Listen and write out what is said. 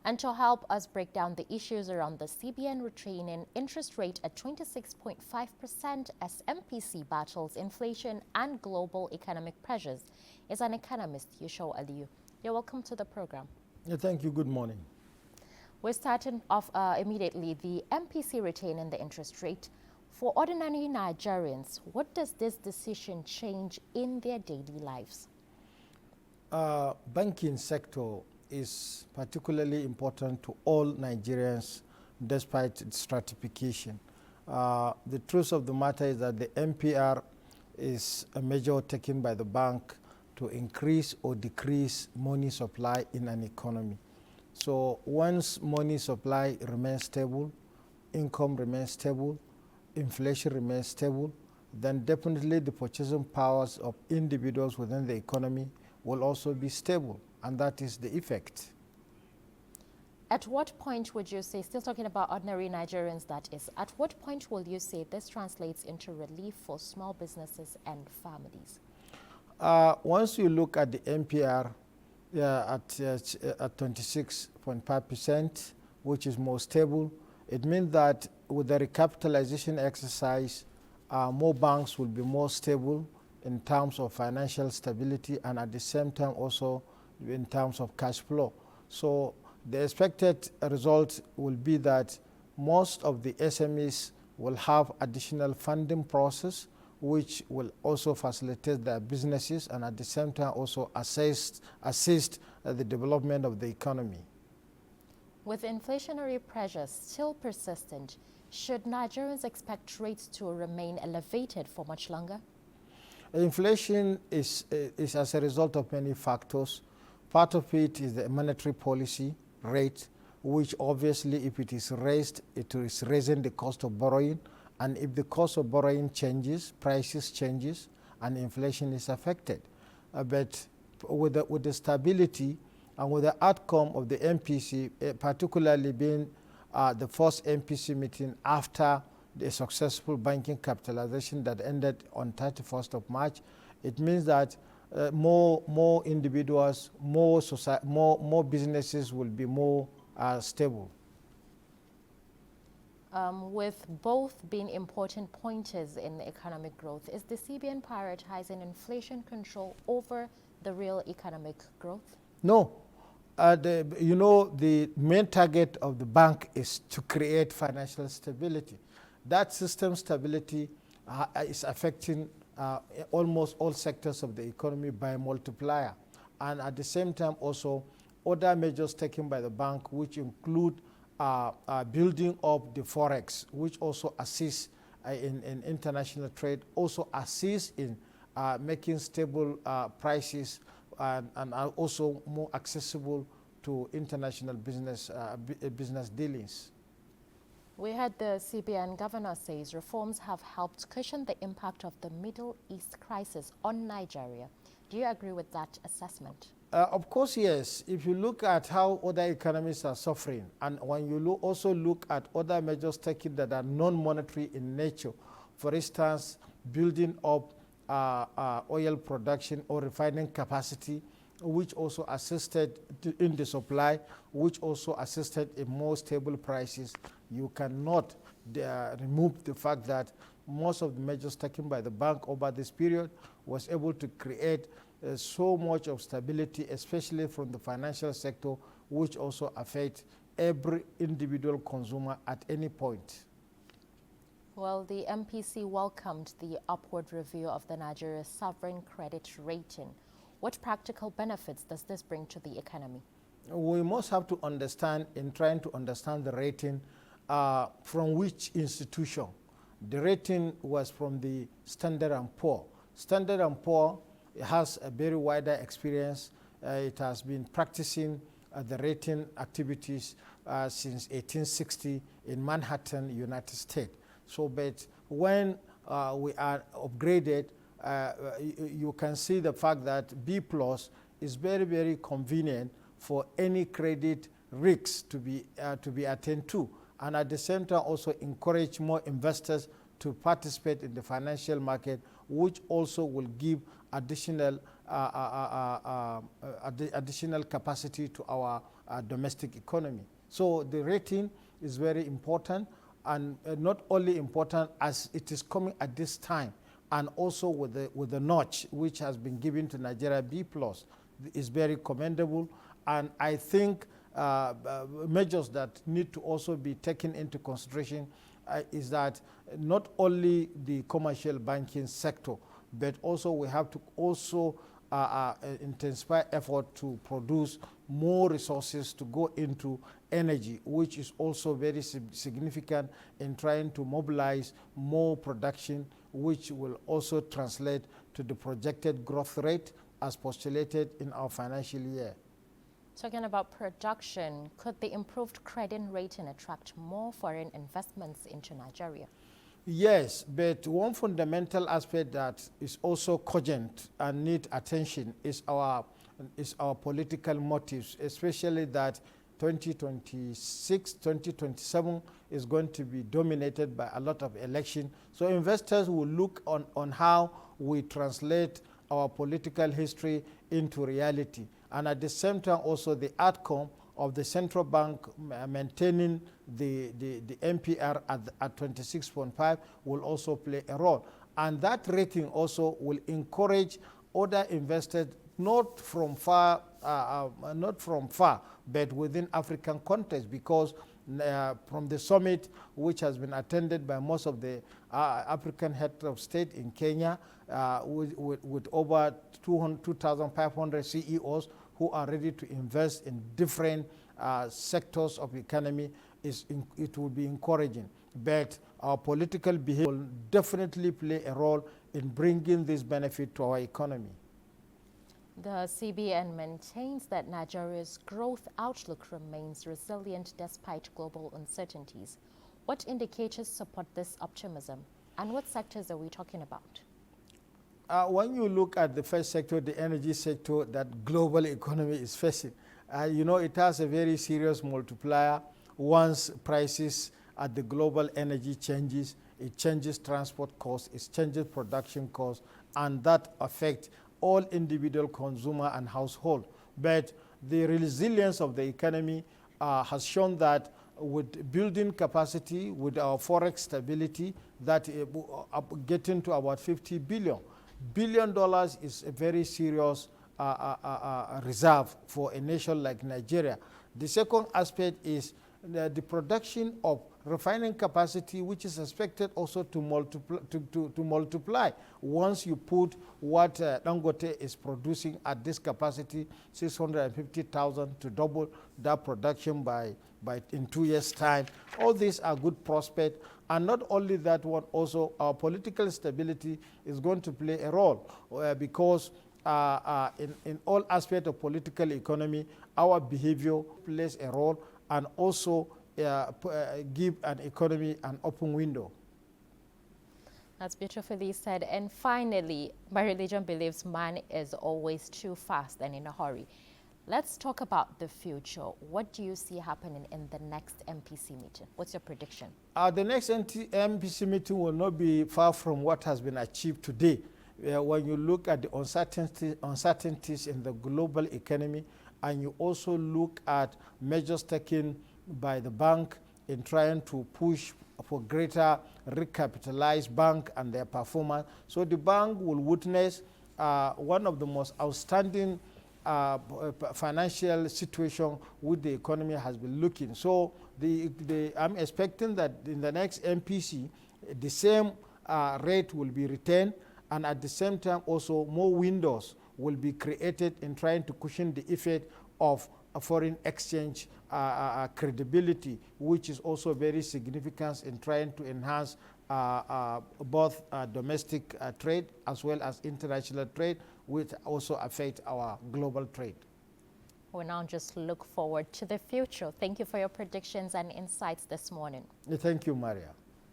And to help us break down the issues around the CBN retaining interest rate at 26.5% as MPC battles inflation and global economic pressures is an economist, Yusho Aliyu. You're welcome to the program. Yeah, thank you. Good morning. We're starting off immediately. The MPC retaining the interest rate. For ordinary Nigerians, what does this decision change in their daily lives? Banking sector is particularly important to all Nigerians despite its stratification. The truth of the matter is that the MPR is a measure taken by the bank to increase or decrease money supply in an economy. So once money supply remains stable, income remains stable, inflation remains stable, then definitely the purchasing powers of individuals within the economy will also be stable, and that is the effect. At what point would you say, still talking about ordinary Nigerians that is, at what point will you say this translates into relief for small businesses and families? Once you look at the MPR at 26.5%, which is more stable, it means that with the recapitalization exercise, more banks will be more stable in terms of financial stability and at the same time also in terms of cash flow. So the expected result will be that most of the SMEs will have additional funding process which will also facilitate their businesses and at the same time also assist the development of the economy. With inflationary pressures still persistent, should Nigerians expect rates to remain elevated for much longer? Inflation is as a result of many factors. Part of it is the monetary policy rate, which obviously if it is raised, it is raising the cost of borrowing. And if the cost of borrowing changes, prices changes, and inflation is affected. But with the stability and with the outcome of the MPC, particularly being the first MPC meeting after the successful banking capitalization that ended on 31st of March, it means that more individuals, more businesses will be more stable. With both being important pointers in the economic growth, is the CBN prioritizing inflation control over the real economic growth? No. The main target of the bank is to create financial stability. That system stability is affecting almost all sectors of the economy by multiplier. And at the same time also, other measures taken by the bank, which include building up the forex, which also assists in international trade, also assists in making stable prices and are also more accessible to international business dealings. We heard the CBN governor says reforms have helped cushion the impact of the Middle East crisis on Nigeria. Do you agree with that assessment? Of course, yes. If you look at how other economies are suffering, and when you also look at other measures taken that are non-monetary in nature, for instance, building up oil production or refining capacity, which also assisted in the supply, which also assisted in more stable prices, you cannot remove the fact that most of the measures taken by the bank over this period was able to create so much of stability, especially from the financial sector, which also affects every individual consumer at any point. Well, the MPC welcomed the upward review of the Nigeria sovereign credit rating. What practical benefits does this bring to the economy? We must have to understand, in trying to understand the rating, from which institution. The rating was from the Standard & Poor. Standard & Poor has a very wider experience. It has been practicing the rating activities since 1860 in Manhattan, United States. So, but when we are upgraded, you can see the fact that B+ is very, very convenient for any credit risks to be attended to, and at the same time also encourage more investors to participate in the financial market, which also will give additional additional capacity to our domestic economy. So the rating is very important, and not only important as it is coming at this time, and also with the notch which has been given to Nigeria B+ is very commendable. And I think measures that need to also be taken into consideration is that not only the commercial banking sector, but also we have to also intensify effort to produce more resources to go into energy, which is also very significant in trying to mobilize more production, which will also translate to the projected growth rate as postulated in our financial year. Talking about production, could the improved credit rating attract more foreign investments into Nigeria? Yes, but one fundamental aspect that is also cogent and need attention is our political motives, especially that 2026, 2027 is going to be dominated by a lot of election. So investors will look on how we translate our political history into reality. And at the same time, also the outcome of the central bank maintaining the MPR at 26.5 will also play a role. And that rating also will encourage other investors, not from far, but within African countries, because from the summit, which has been attended by most of the African heads of state in Kenya, with over 2,500 CEOs who are ready to invest in different sectors of the economy, it will be encouraging. But our political behavior will definitely play a role in bringing this benefit to our economy. The CBN maintains that Nigeria's growth outlook remains resilient despite global uncertainties. What indicators support this optimism, and what sectors are we talking about? When you look at the first sector, the energy sector that global economy is facing, you know, it has a very serious multiplier. Once prices at the global energy changes, it changes transport costs, it changes production costs, and that affects all individual consumer and household. But the resilience of the economy has shown that with building capacity, with our forex stability, that getting to about $50 billion is a very serious reserve for a nation like Nigeria. The second aspect is the production of refining capacity, which is expected also to multiply once you put what Dangote is producing at this capacity, 650,000, to double that production by in 2 years' time. All these are good prospects, and not only that one, also our political stability is going to play a role because in all aspects of political economy, our behavior plays a role, and also give an economy an open window. That's beautifully said. And finally, my religion believes man is always too fast and in a hurry. Let's talk about the future. What do you see happening in the next MPC meeting? What's your prediction? The next MPC meeting will not be far from what has been achieved today. When you look at the uncertainties in the global economy, and you also look at measures taken by the bank in trying to push for greater recapitalized bank and their performance. So the bank will witness one of the most outstanding financial situation with the economy has been looking. So I'm expecting that in the next MPC, the same rate will be retained, and at the same time also more windows will be created in trying to cushion the effect of a foreign exchange credibility, which is also very significant in trying to enhance both domestic trade as well as international trade, which also affect our global trade. We'll now just look forward to the future. Thank you for your predictions and insights this morning. Thank you, Maria.